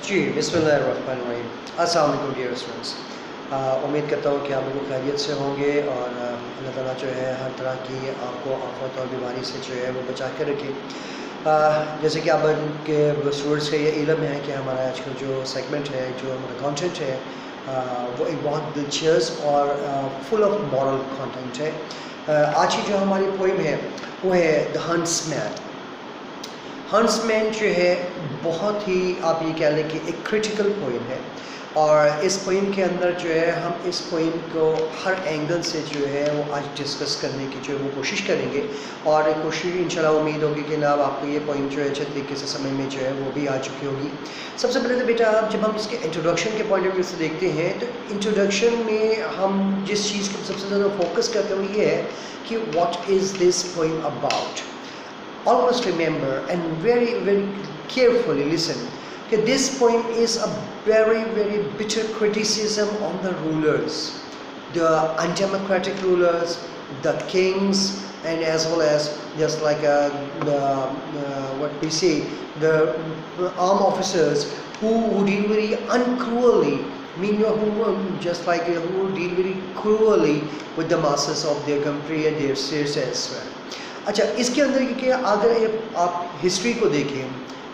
جی بسم اللہ الرحمن الرحیم. السلام علیکم ڈیئر اسٹوڈنٹس. امید کرتا ہوں کہ آپ لوگ خیریت سے ہوں گے اور اللہ تعالیٰ جو ہے ہر طرح کی آپ کو آفت اور بیماری سے جو ہے وہ بچا کے رکھے. جیسے کہ آپ کے اسٹوڈنٹس کا یہ علم ہے کہ ہمارا آج کا جو سیگمنٹ ہے, جو ہمارا کانٹینٹ ہے, وہ ایک بہت دلچسپ اور فل آف مورل کانٹینٹ ہے. آج کی جو ہماری پوئم ہے وہ ہے دا ہنٹس مین. ہنٹس مین جو ہے بہت ہی آپ یہ کہہ لیں کہ ایک کریٹیکل پوئم ہے, اور اس پوئم کے اندر جو ہے ہم اس پوئم کو ہر اینگل سے جو ہے وہ آج ڈسکس کرنے کی جو ہے وہ کوشش کریں گے, اور کوشش انشاءاللہ امید ہوگی کہ جناب آپ کو یہ پوئم جو ہے اچھے طریقے سے سمجھ میں جو ہے وہ بھی آ چکی ہوگی. سب سے پہلے تو بیٹا جب ہم اس کے انٹروڈکشن کے پوائنٹ آف ویو سے دیکھتے ہیں تو انٹروڈکشن میں ہم جس چیز کو سب سے زیادہ فوکس کرتے ہیں وہ یہ ہے کہ what is this poem about. Always remember and very carefully listen that this poem is a very bitter criticism on the rulers, the undemocratic rulers, the kings, and as well as just like what we say, the armed officers who deal very uncruelly, who just like who deal very cruelly with the masses of their country and their states as well. اچھا, اس کے اندر کہ اگر آپ history کو دیکھیں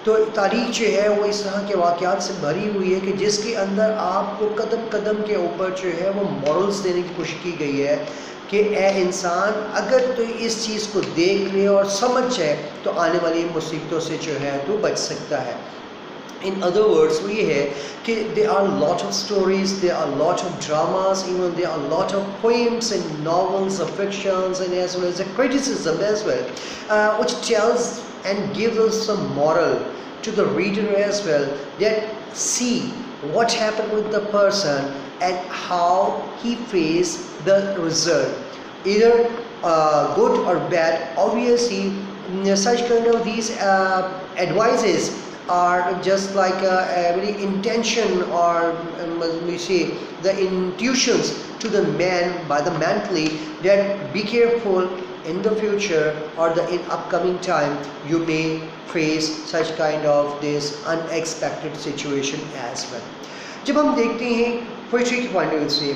تو تاریخ جو ہے وہ اس طرح کے واقعات سے بھری ہوئی ہے کہ جس کے اندر آپ کو قدم قدم کے اوپر جو ہے وہ مورلز دینے کی کوشش کی گئی ہے کہ اے انسان اگر تو اس چیز کو دیکھ لے اور سمجھ جائے تو آنے والی مصیبتوں سے جو ہے تو بچ سکتا ہے. In other words, وہ یہ ہے کہ there are lot of stories, there are lot of dramas, even there are lot of poems and novels of fictions and as well as a criticism as well, which tells and gives us some moral to the reader as well, that see what happened with the person and how he faced the result, either good or bad. Obviously such kind of these advices are just like a very intention, or we say the intuitions to the man by the mentally, that be careful in the future or in upcoming time you may face such kind of this unexpected situation as well. جب ہم دیکھتے ہیں poetry کے point of view سے,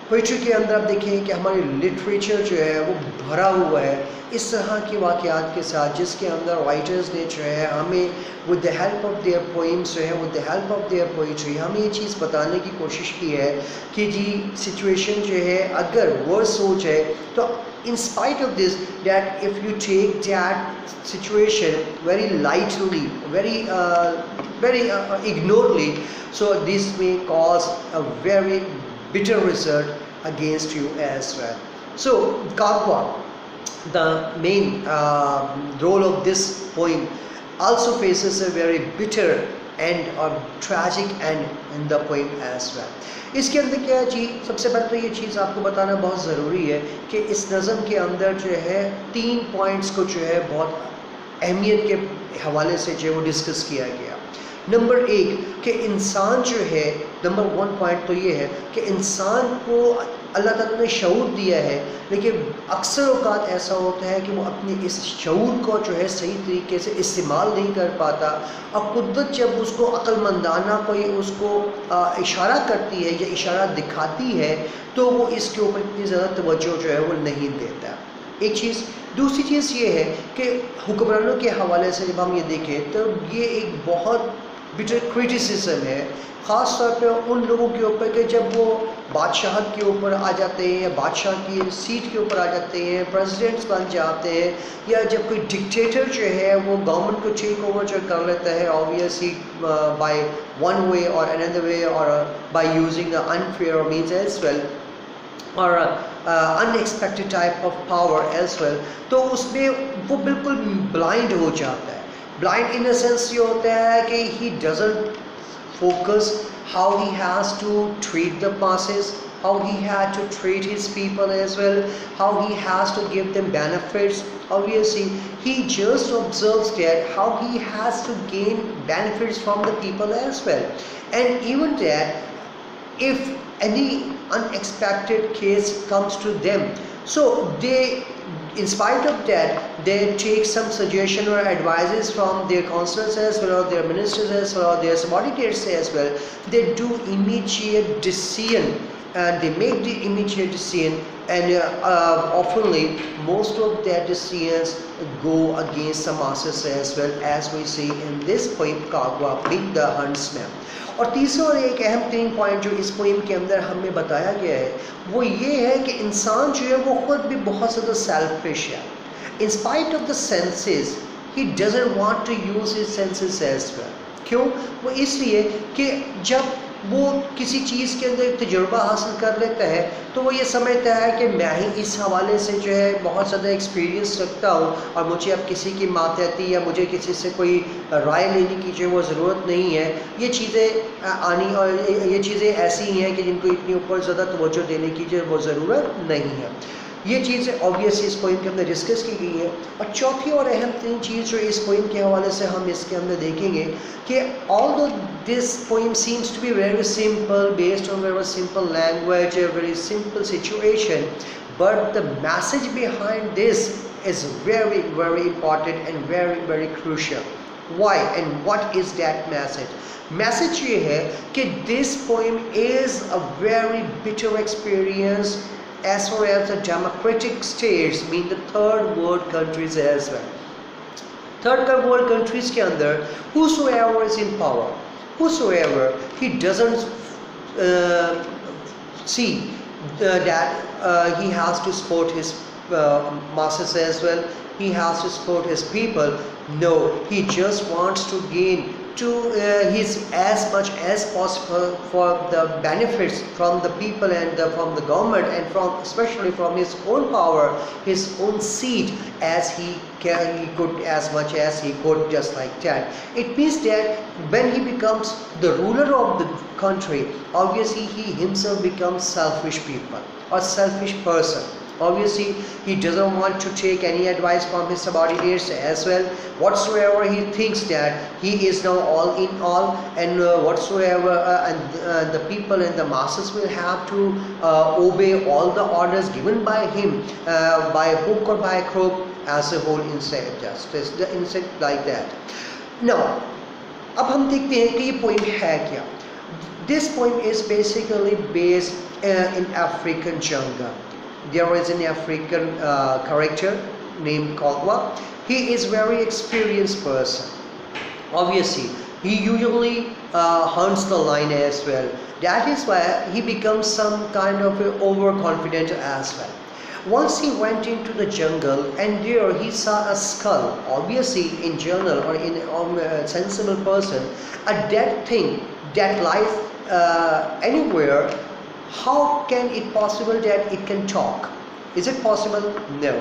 poetry کے اندر آپ دیکھیں کہ ہماری لٹریچر جو ہے وہ بھرا ہوا ہے اس طرح کے واقعات کے ساتھ, جس کے اندر رائٹرز نے جو ہے ہمیں with the help of their poems جو ہے with the help of their poetry ہمیں یہ چیز بتانے کی کوشش کی ہے کہ جی سچویشن جو ہے اگر ورس ہو جائے تو in spite of this, that if you take that situation very lightly, very ignorantly, so this may cause a very bitter result against you as well. So Kakwa, the main role of this poem, also faces a very bitter end or tragic end in the poem as well. اس کے اندر کیا جی, سب سے پہلے تو یہ چیز آپ کو بتانا بہت ضروری ہے کہ اس نظم کے اندر جو ہے 3 پوائنٹس کو جو ہے بہت اہمیت کے حوالے سے جو ہے وہ ڈسکس کیا گیا. نمبر 1 کہ انسان جو ہے, نمبر 1 پوائنٹ تو یہ ہے کہ انسان کو اللہ تعالیٰ نے شعور دیا ہے, لیکن اکثر اوقات ایسا ہوتا ہے کہ وہ اپنے اس شعور کو جو ہے صحیح طریقے سے استعمال نہیں کر پاتا, اور قدرت جب اس کو عقل مندانہ کوئی اس کو اشارہ کرتی ہے یا اشارہ دکھاتی ہے تو وہ اس کے اوپر اتنی زیادہ توجہ جو ہے وہ نہیں دیتا. ایک چیز. دوسری چیز یہ ہے کہ حکمرانوں کے حوالے سے جب ہم یہ دیکھیں تو یہ ایک بہت بٹر کرٹیسزم ہے, خاص طور پہ ان لوگوں کے اوپر کہ جب وہ بادشاہت کے اوپر آ جاتے ہیں یا بادشاہ کی سیٹ کے اوپر آ جاتے ہیں, پریزیڈنٹس بن جاتے ہیں, یا جب کوئی ڈکٹیٹر جو ہے وہ گورنمنٹ کو ٹیک اوور جو کر لیتا ہے, obviously بائی ون وے اور another way, اور by using the unfair means as well, اور unexpected type of power as well, تو اس میں وہ بالکل بلائنڈ ہو جاتا ہے. بلائنڈ ان اے سینس یہ ہوتا ہے کہ he doesn't focus how he has to treat the masses, how he had to treat his people as well, how he has to give them benefits. Obviously he just observes that how he has to gain benefits from the people as well, and even that if any unexpected case comes to them, so they in spite of that, they take some suggestion or advices from their counselors as well, or their ministers as well, or their subordinates as well. They do immediate decision, and they make the immediate decision, and oftenly most of their decisions go against the masses as well, as we see in this poem Kagwa being the huntsman. اور تیسرا اور ایک اہم ترین point جو اس poem کے اندر ہمیں بتایا گیا ہے وہ یہ ہے کہ انسان جو ہے وہ خود بھی بہت زیادہ سیلفش ہے. In spite of the senses he doesn't want to use his senses as well. کیوں؟ وہ اس لیے کہ جب وہ کسی چیز کے اندر تجربہ حاصل کر لیتا ہے تو وہ یہ سمجھتا ہے کہ میں ہی اس حوالے سے جو ہے بہت زیادہ ایکسپیرینس رکھتا ہوں اور مجھے اب کسی کی ماتحتی یا مجھے کسی سے کوئی رائے لینے کی جو وہ ضرورت نہیں ہے. یہ چیزیں آنی اور یہ چیزیں ایسی ہی ہیں کہ جن کو اتنی اوپر زیادہ توجہ دینے کی جو وہ ضرورت نہیں ہے. یہ چیزیں آبویسلی اس پوئم کے اندر ڈسکس کی گئی ہیں. اور چوتھی اور اہم ترین چیز جو اس پوئم کے حوالے سے ہم اس کے اندر دیکھیں گے کہ although this poem seems to be very simple, based on very simple language, a very simple situation, but the message behind this is very, very important and very, very crucial. Why and what is that message? Message یہ ہے کہ this poem is a very bitter experience as far as the democratic states, mean the third world countries as well. Third world countries کے اندر whosoever is in power, whosoever he doesn't see that he has to support his masses as well, he has to support his people. No, he just wants to gain to his as much as possible for the benefits from the people and from the government, and from especially from his own power, his own seat, as he could, as much as he could, just like that. It means that when he becomes the ruler of the country, obviously he himself becomes selfish people or selfish person. Obviously he doesn't want to take any advice from his subordinates as well. Whatsoever he thinks that he is now all in all, and whatsoever and the people and the masses will have to obey all the orders given by him, by hook or by crook, as a whole insect, just the insect like that. Now اب ہم دیکھتے ہیں کہ یہ poem ہے کیا. This poem is basically based in African jungle. There is an African character named Kagwa. He is very experienced person. Obviously, he usually hunts the lion as well. That is why he becomes some kind of overconfident as well. Once he went into the jungle, and there he saw a skull. Obviously, in general or in a sensible person, a dead thing that lies anywhere. How can it possible that it can talk? Is it possible? No.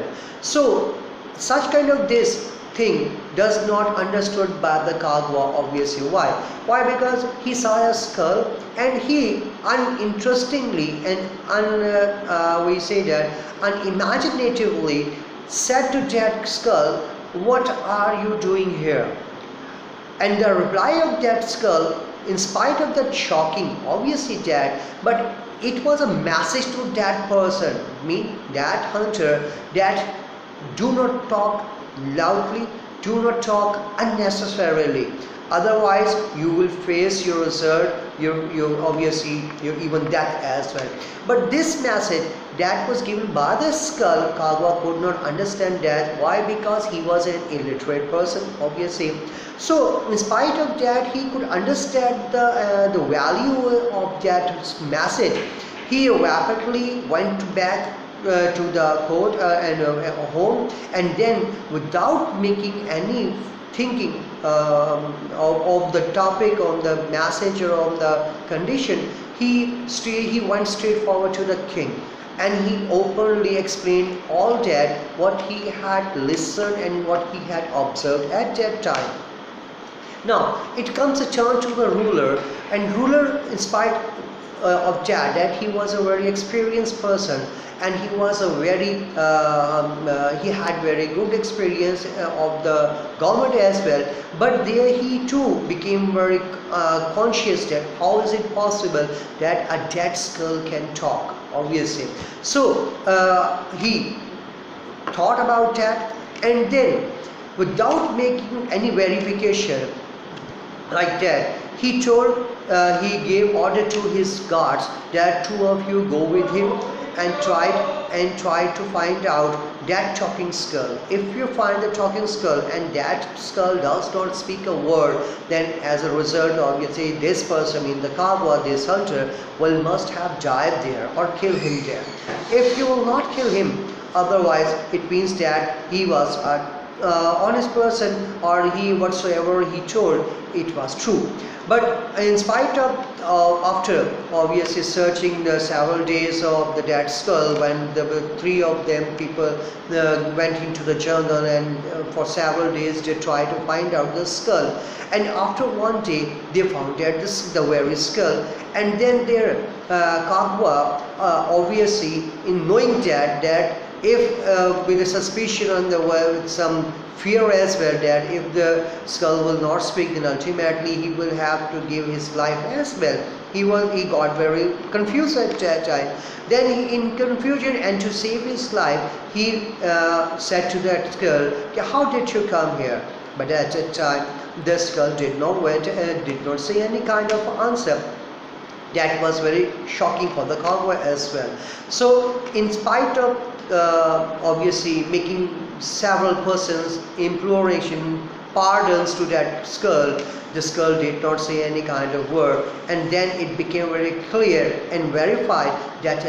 So such kind of this thing does not understood by the Kagwa, obviously. Why? Because he saw a skull, and he uninterestingly and we say that unimaginatively said to that skull, "What are you doing here?" And the reply of that skull, in spite of that shocking, obviously that, but it was a message to that person, that hunter, that do not talk loudly, do not talk unnecessarily, otherwise you will face your result, you obviously your even death as well. But this message that was given by the skull, Kagwa could not understand that. Why? Because he was an illiterate person, obviously. So in spite of that, he could understand the value of that message. He rapidly went back to the court and home, and then without making any thinking of the topic, on the message or on the condition, he went straight forward to the king, and he openly explained all that, what he had listened and what he had observed at that time. Now it comes a turn to the ruler, and ruler, in spite of that he was a very experienced person, and he was a very he had very good experience of the government as well, but there he too became very conscious that how is it possible that a dead skull can talk, obviously. So he thought about that, and then without making any verification like that, he gave order to his guards that two of you go with him and try to find out that talking skull. If you find the talking skull and that skull does not speak a word, then as a result, obviously this person in the Kagwa, this hunter, must have died there or kill him there. If you will not kill him, otherwise it means that he was honest person, or he whatsoever he told, it was true. But in spite of after obviously searching the several days of the dead skull, when the three of them people went into the jungle, and for several days they tried to find out the skull, and after one day they found that the very skull, and then their Kagwa obviously in knowing that if with a suspicion on the with some fear as well, that if the skull will not speak, then ultimately he will have to give his life as well. He got very confused at that time. Then he, in confusion and to save his life, he said to that skull, "How did you come here?" But at that time, the skull did not say any kind of answer. That was very shocking for the Kagwa as well. So in spite of obviously making several persons imploration pardons to that skull, the skull did not say any kind of word, and then it became very clear and verified that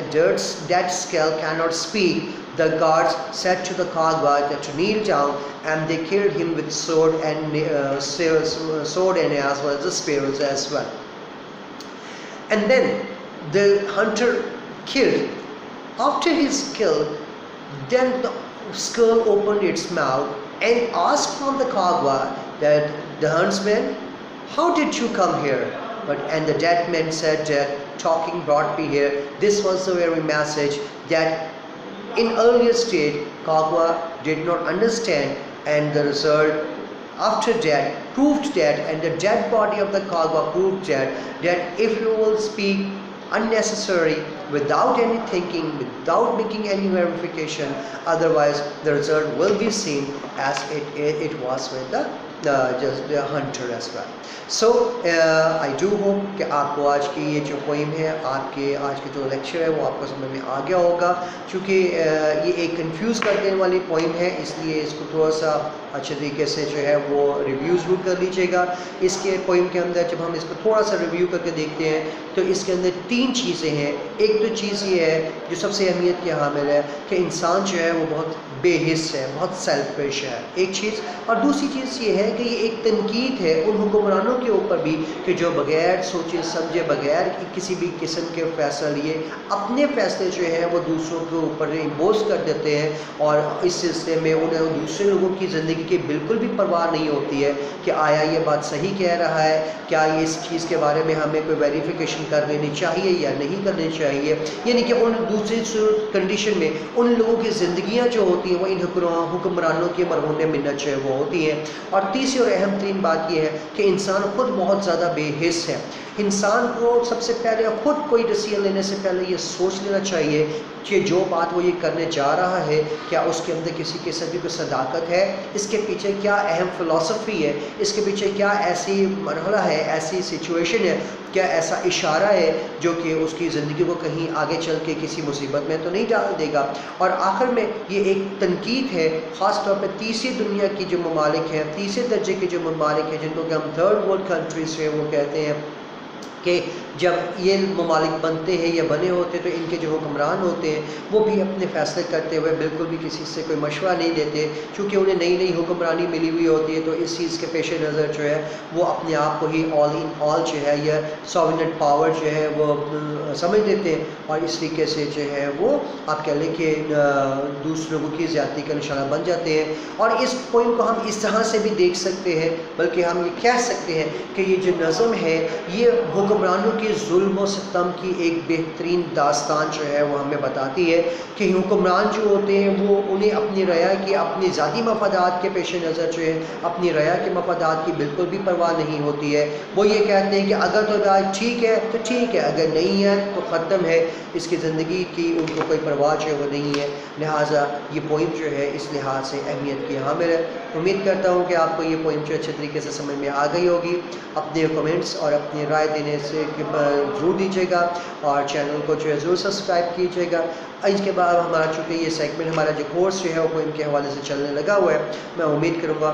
that skull cannot speak. The guards said to the Kagwa that to kneel down, and they killed him with sword and as well as the spears as well. And then the hunter killed. After his kill, then the skull opened its mouth and asked from the Kagwa that the huntsman, "How did you come here?" And the dead man said that talking brought me here. This was the very message that in earlier state Kagwa did not understand, and the result after that proved that, and the dead body of the Kagwa proved that if you will speak unnecessary, without any thinking, without making any verification, otherwise the result will be seen as it was with the hunter as well. So I do hope कि आपको आज की ये जो poem है, आपके आज के जो लेक्चर है वो आपको समझ में आ गया होगा. क्योंकि ये एक कंफ्यूज कर देने वाली पोइम है, इसलिए इसको थोड़ा सा अच्छे तरीके से जो है वो रिव्यू ज़रूर कर लीजिएगा. इसके पोइम के अंदर जब हम इसको थोड़ा सा रिव्यू करके देखते हैं तो इसके अंदर तीन चीज़ें हैं. एक तो चीज़ ये है जो सबसे अहमियत की हामिल है कि इंसान जो है वो बहुत बेहिस है, बहुत सेल्फिश है, एक चीज़. और दूसरी चीज़ ये है कि ये एक तनकीद है उन हुक्मरानों के ऊपर भी कि जो बगैर सोचे समझे, बगैर किसी भी किस्म के फैसले लिए अपने फैसले जो है वो दूसरों के ऊपर इम्पोज कर देते हैं, और इस सिलसिले में उन्हें दूसरे लोगों की ज़िंदगी की बिल्कुल भी परवाह नहीं होती है कि आया ये बात सही कह रहा है, क्या ये इस चीज़ के बारे में हमें कोई वेरिफिकेशन कर लेनी चाहिए या नहीं करनी चाहिए. यानी कि उन दूसरी कंडीशन में उन लोगों की ज़िंदगियाँ जो होती हैं वो इन हुक्मरानों के मरहून मिन्नत जो है वो होती हैं. और तीसरी और अहम तरीन बात यह है कि इंसान खुद बहुत ज़्यादा बेहिस है. इंसान को सबसे पहले खुद कोई डिसीजन लेने से पहले ये सोच लेना चाहिए कि जो बात वो ये करने जा रहा है क्या उसके अंदर किसी किस्म की कोई सदाकत है, इसके पीछे क्या अहम फ़िलासफ़ी है, इसके पीछे क्या ऐसी मरहला है, ऐसी सिचुएशन है, क्या ऐसा इशारा है जो कि उसकी ज़िंदगी को कहीं आगे चल के किसी मुसीबत में तो नहीं डाल देगा. और आखिर में ये एक तनकीद है ख़ास तौर पर तीसरी दुनिया की जो ममालिक हैं, तीसरे दर्जे के जो ममालिक हैं जिनको कि हम थर्ड वर्ल्ड कंट्रीज़ हैं, वो कहते हैं कि जब ये ममालिक बनते हैं या बने होते हैं तो इनके जो हुक्मरान होते हैं वो भी अपने फ़ैसले करते हुए बिल्कुल भी किसी से कोई मशवरा नहीं देते, क्योंकि उन्हें नई नई हुक्मरानी मिली हुई होती है. तो इस चीज़ के पेश नज़र जो है वो अपने आप को ही ऑल इन ऑल जो है या सॉवरेन पावर जो है वो समझ लेते हैं, और इस तरीके से जो है वो आप कह लें कि दूसरे लोगों की ज़्यादती का निशाना बन जाते हैं. और इस पॉइंट को हम इस तरह से भी देख सकते हैं, बल्कि हम ये कह सकते हैं कि ये जो नज़म है ये حکمرانوں کے ظلم و ستم کی ایک بہترین داستان جو ہے وہ ہمیں بتاتی ہے کہ حکمران جو ہوتے ہیں وہ انہیں اپنی رعایا کی اپنی ذاتی مفادات کے پیش نظر جو ہے اپنی رعایا کے مفادات کی بالکل بھی پرواہ نہیں ہوتی ہے. وہ یہ کہتے ہیں کہ اگر تو ٹھیک ہے تو ٹھیک ہے، اگر نہیں ہے تو ختم ہے، اس کی زندگی کی ان کو کوئی پرواہ جو ہے وہ نہیں ہے. لہٰذا یہ پوائنٹ جو ہے اس لحاظ سے اہمیت کی حامل ہے. امید کرتا ہوں کہ آپ کو یہ پوائنٹ جو اچھے طریقے سے سمجھ میں آ گئی ہوگی. اپنے کمنٹس اور اپنی رائے دینے سے ضرور دیجیے گا اور چینل کو جو ہے ضرور سبسکرائب کیجیے گا. اس کے بعد ہمارا چونکہ یہ سیگمنٹ ہمارا جو کورس جو ہے وہ پوائم کے حوالے سے چلنے لگا ہوا ہے، میں امید کروں گا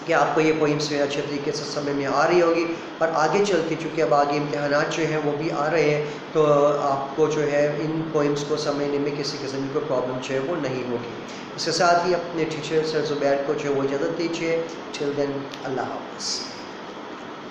کہ آپ کو یہ پوائمس جو ہے اچھے طریقے سے سمجھ میں آ رہی ہوگی. اور آگے چل کے چونکہ اب آگے امتحانات جو ہیں وہ بھی آ رہے ہیں تو آپ کو جو ہے ان پوائمس کو سمجھنے میں کسی قسم کی پرابلم جو ہے وہ نہیں ہوگی. اس کے ساتھ ہی اپنے ٹیچر سر زبیر کو جو ہے وہ اجازت دیجیے. ٹل دین اللہ حافظ.